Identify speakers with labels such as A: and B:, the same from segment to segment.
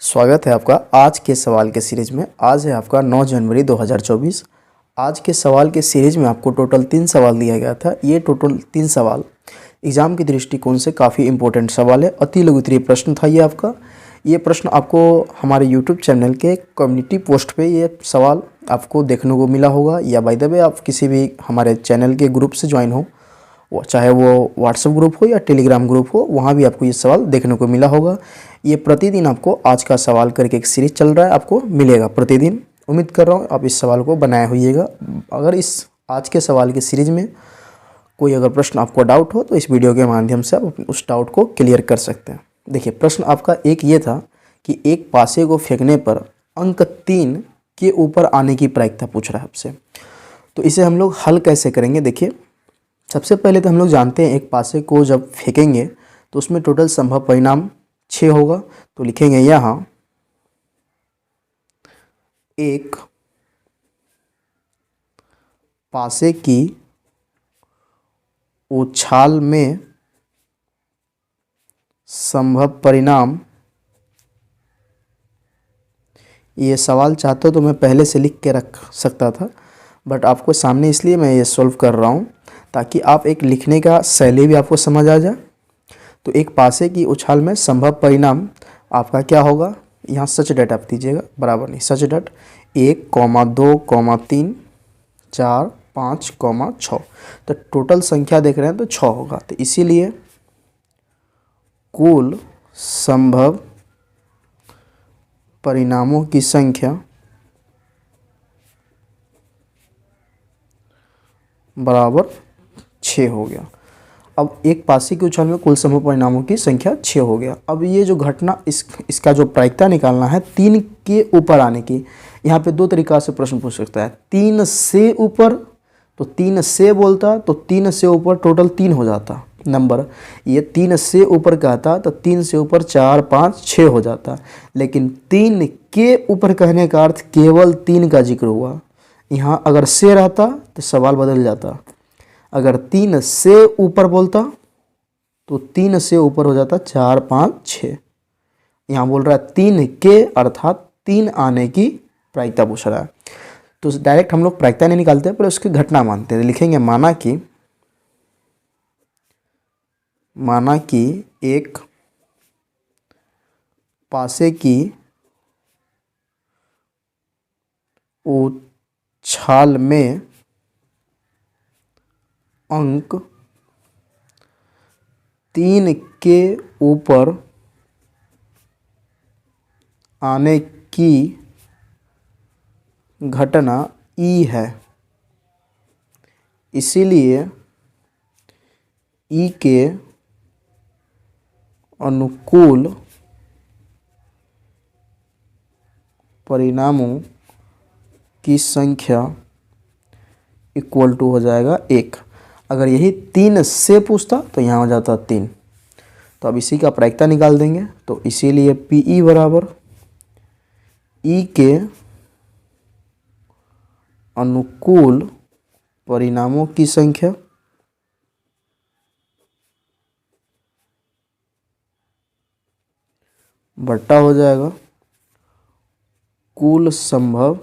A: स्वागत है आपका आज के सवाल के सीरीज में। आज है आपका 9 जनवरी 2024। आज के सवाल के सीरीज में आपको टोटल 3 सवाल दिया गया था। ये टोटल 3 सवाल एग्ज़ाम के दृष्टिकोण से काफ़ी इंपॉर्टेंट सवाल है। अति लघु उत्तरीय प्रश्न था ये आपका। ये प्रश्न आपको हमारे यूट्यूब चैनल के कम्युनिटी पोस्ट पे ये सवाल आपको देखने को मिला होगा, या बाय द वे आप किसी भी हमारे चैनल के ग्रुप से ज्वाइन हो, चाहे वो व्हाट्सएप ग्रुप हो या टेलीग्राम ग्रुप हो, वहाँ भी आपको ये सवाल देखने को मिला होगा। ये प्रतिदिन आपको आज का सवाल करके एक सीरीज चल रहा है, आपको मिलेगा प्रतिदिन। उम्मीद कर रहा हूँ आप इस सवाल को बनाए होइएगा। अगर इस आज के सवाल की सीरीज में कोई अगर प्रश्न आपको डाउट हो तो इस वीडियो के माध्यम से आप उस डाउट को क्लियर कर सकते हैं। देखिए, प्रश्न आपका एक ये था कि एक पासे को फेंकने पर अंक 3 के ऊपर आने की प्रायिकता पूछ रहा है आपसे। तो इसे हम लोग हल कैसे करेंगे? देखिए, सबसे पहले तो हम लोग जानते हैं एक पासे को जब फेंकेंगे तो उसमें टोटल संभव परिणाम 6 होगा। तो लिखेंगे यहाँ एक पासे की उछाल में संभव परिणाम। ये सवाल चाहते हो तो मैं पहले से लिख के रख सकता था, बट आपको सामने इसलिए मैं ये सॉल्व कर रहा हूँ ताकि आप एक लिखने का शैली भी आपको समझ आ जाए। तो एक पासे की उछाल में संभव परिणाम आपका क्या होगा, यहाँ सच डेट आप दीजिएगा, बराबर नहीं, सच डेट 1, 2, 3, 4, 5, 6। तो टोटल संख्या देख रहे हैं तो 6 होगा। तो इसीलिए कुल संभव परिणामों की संख्या बराबर 6 हो गया। अब एक पासे की उछाल में कुल संभव परिणामों की संख्या 6 हो गया। अब ये जो घटना इसका जो प्रायिकता निकालना है 3 के ऊपर आने की, यहाँ पे 2 तरीका से प्रश्न पूछ सकता है। 3 से ऊपर, तो 3 से बोलता तो 3 से ऊपर टोटल 3 हो जाता नंबर। ये 3 से ऊपर कहता तो 3 से ऊपर 4, 5, 6 हो जाता। लेकिन 3 के ऊपर कहने का अर्थ केवल 3 का जिक्र हुआ। यहाँ अगर से रहता तो सवाल बदल जाता। अगर 3 से ऊपर बोलता तो 3 से ऊपर हो जाता 4, 5, 6। यहाँ बोल रहा है 3 के, अर्थात 3 आने की प्रायिकता पूछ रहा है। तो डायरेक्ट हम लोग प्रायिकता नहीं निकालते, पर उसकी घटना मानते हैं। लिखेंगे माना कि एक पासे की उछाल में अंक 3 के ऊपर आने की घटना ई है। इसीलिए ई के अनुकूल परिणामों की संख्या इक्वल टू हो जाएगा 1। अगर यही 3 से पूछता तो यहाँ हो जाता 3। तो अब इसी का प्रायिकता निकाल देंगे। तो इसीलिए पी बराबर ई के अनुकूल परिणामों की संख्या बट्टा हो जाएगा कुल संभव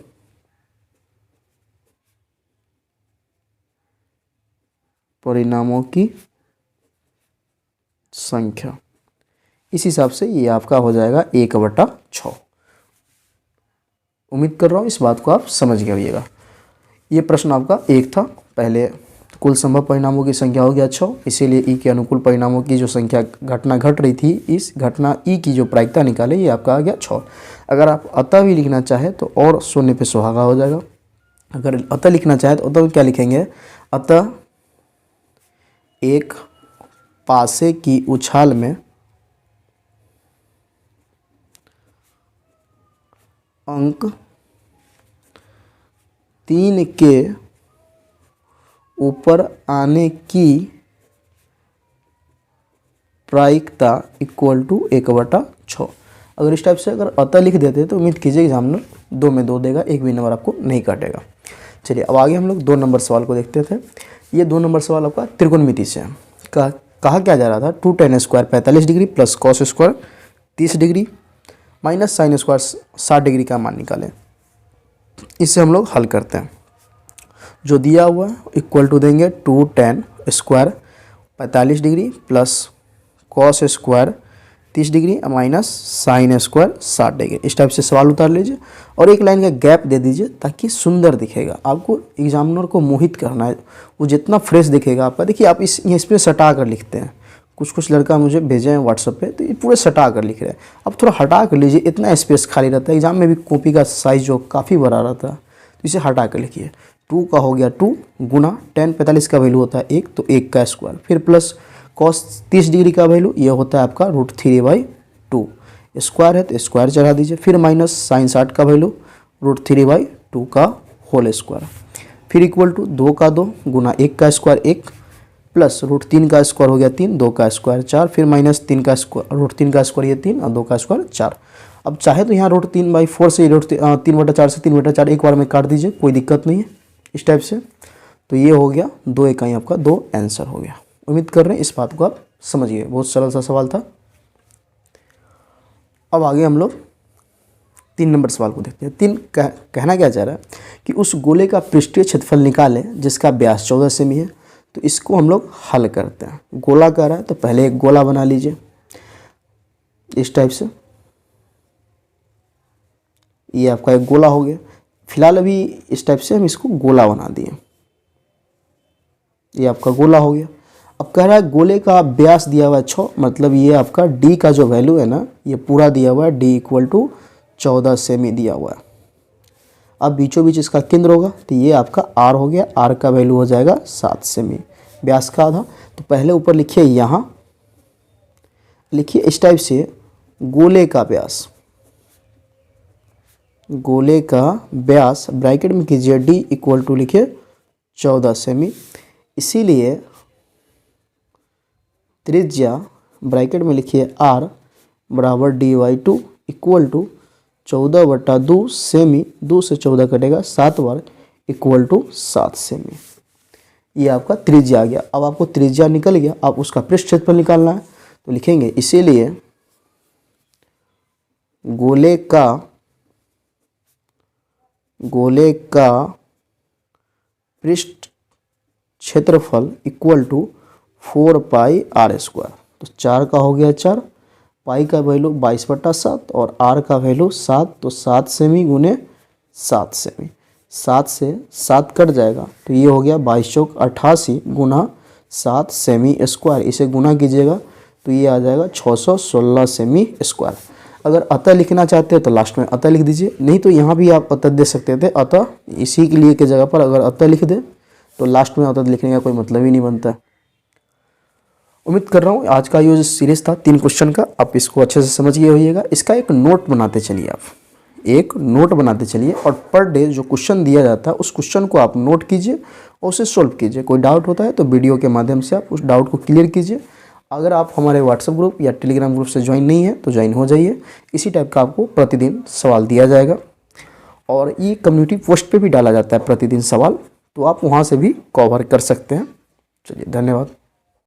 A: परिणामों की संख्या। इस हिसाब से ये आपका हो जाएगा 1/6। उम्मीद कर रहा हूँ इस बात को आप समझ गए होइएगा। ये प्रश्न आपका एक था। पहले कुल संभव परिणामों की संख्या हो गया 6, इसीलिए ई के अनुकूल परिणामों की जो संख्या घटना घट रही थी, इस घटना ई की जो प्रायिकता निकाले, ये आपका आ गया 6। अगर आप अतः भी लिखना चाहे तो और शून्य पे सुहागा हो जाएगा। अगर अतः लिखना चाहे तो अतः क्या लिखेंगे, अतः एक पासे की उछाल में अंक 3 के ऊपर आने की प्रायिकता इक्वल टू 1/6। अगर इस टाइप से अगर अतः लिख देते तो उम्मीद कीजिए एग्जामिनर 2 में 2 देगा, एक भी नंबर आपको नहीं काटेगा। चलिए अब आगे हम लोग 2 नंबर सवाल को देखते थे। ये 2 नंबर सवाल आपका त्रिकोणमिति से है। कहा क्या जा रहा था, 2 tan² 45 degree plus cos² 30 degree minus sine square 60 degree का मान निकालें। इसे हम लोग हल करते हैं। जो दिया हुआ है इक्वल टू देंगे 2 tan square 45 degree plus cos square 30 degree minus sine square 60 degree. इस टाइप से सवाल उतार लीजिए और एक लाइन का गैप दे दीजिए ताकि सुंदर दिखेगा। आपको एग्जामिनर को मोहित करना है, वो जितना फ्रेश दिखेगा आपका। देखिए आप इस पर सटा कर लिखते हैं, कुछ लड़का मुझे भेजे हैं व्हाट्सएप पे, तो ये पूरे सटा कर लिख रहे हैं। अब थोड़ा हटा कर लीजिए, इतना स्पेस खाली रहता है। एग्जाम में भी कॉपी का साइज जो काफ़ी बड़ा रहता है, तो इसे हटा कर लिखिए। 2 का हो गया 2 गुना tan 45 का वैल्यू होता है 1, तो 1 का स्क्वायर, फिर प्लस कॉस 30 डिग्री का वैल्यू ये होता है आपका √3/2, स्क्वायर है तो स्क्वायर चढ़ा दीजिए, फिर माइनस साइन 60 का वैल्यू √3/2 का होल स्क्वायर, फिर इक्वल टू 2 का 2 गुना 1 का स्क्वायर 1 प्लस √3 का स्क्वायर हो गया 3, 2 का स्क्वायर 4, फिर माइनस 3 का स्क्वायर, √3 का स्क्वायर ये 3 और 2 का स्क्वायर 4। अब चाहे तो यहाँ √3/4 से 3/4 से 3/4 एक बार में काट दीजिए, कोई दिक्कत नहीं है इस टाइप से। तो ये हो गया 2 इकाई आपका 2 आंसर हो गया। उम्मीद कर रहे हैं इस बात को आप समझ गए, बहुत सरल सा सवाल था। अब आगे हम लोग 3 नंबर सवाल को देखते हैं। कहना क्या चाह रहा है कि उस गोले का पृष्ठीय क्षेत्रफल निकालें जिसका व्यास 14 सेमी है। तो इसको हम लोग हल करते हैं। गोला कह रहा है तो पहले एक गोला बना लीजिए इस टाइप से, ये आपका एक गोला हो गया। फिलहाल अभी इस टाइप से हम इसको गोला बना दिए, ये आपका गोला हो गया। अब कह रहा है गोले का व्यास दिया हुआ है 6, मतलब ये आपका d का जो वैल्यू है ना, ये पूरा दिया हुआ है, d = 14 सेमी दिया हुआ है। अब बीचों बीच इसका केंद्र होगा तो ये आपका r हो गया, r का वैल्यू हो जाएगा 7 सेमी, व्यास का आधा। तो पहले ऊपर लिखिए, यहाँ लिखिए इस टाइप से गोले का व्यास, गोले का व्यास ब्रैकेट में कीजिए d = लिखिए 14 सेमी। इसीलिए त्रिज्या ब्रैकेट में लिखिए r बराबर d/2 = 14/2 सेमी, 2 से 14 कटेगा 7 बार = 7 सेमी। ये आपका त्रिज्या आ गया। अब आपको त्रिज्या निकल गया, आप उसका पृष्ठ क्षेत्रफल निकालना है तो लिखेंगे इसीलिए गोले का पृष्ठ क्षेत्रफल = 4πr²। तो 4 का हो गया 4, पाई का वैल्यू 22/7 और r का वैल्यू 7, तो 7 सेमी गुने 7 सेमी, 7 से 7 कट जाएगा तो ये हो गया 22 चौक 88 गुना 7 सेमी स्क्वायर। इसे गुना कीजिएगा तो ये आ जाएगा 616 सेमी स्क्वायर। अगर अतः लिखना चाहते हैं तो लास्ट में अतः लिख दीजिए, नहीं तो यहाँ भी आप अतः दे सकते थे। अतः इसी के लिए की जगह पर अगर अतः लिख दे तो लास्ट में अतः लिखने का कोई मतलब ही नहीं बनता है। उम्मीद कर रहा हूँ आज का ये जो सीरीज था 3 क्वेश्चन का, आप इसको अच्छे से समझ गए होइएगा। इसका एक नोट बनाते चलिए, आप एक नोट बनाते चलिए और पर डे जो क्वेश्चन दिया जाता है उस क्वेश्चन को आप नोट कीजिए और उसे सोल्व कीजिए। कोई डाउट होता है तो वीडियो के माध्यम से आप उस डाउट को क्लियर कीजिए। अगर आप हमारे व्हाट्सएप ग्रुप या टेलीग्राम ग्रुप से ज्वाइन नहीं है तो ज्वाइन हो जाइए। इसी टाइप का आपको प्रतिदिन सवाल दिया जाएगा और ये कम्युनिटी पोस्ट पे भी डाला जाता है प्रतिदिन सवाल, तो आप वहाँ से भी कवर कर सकते हैं। चलिए, धन्यवाद।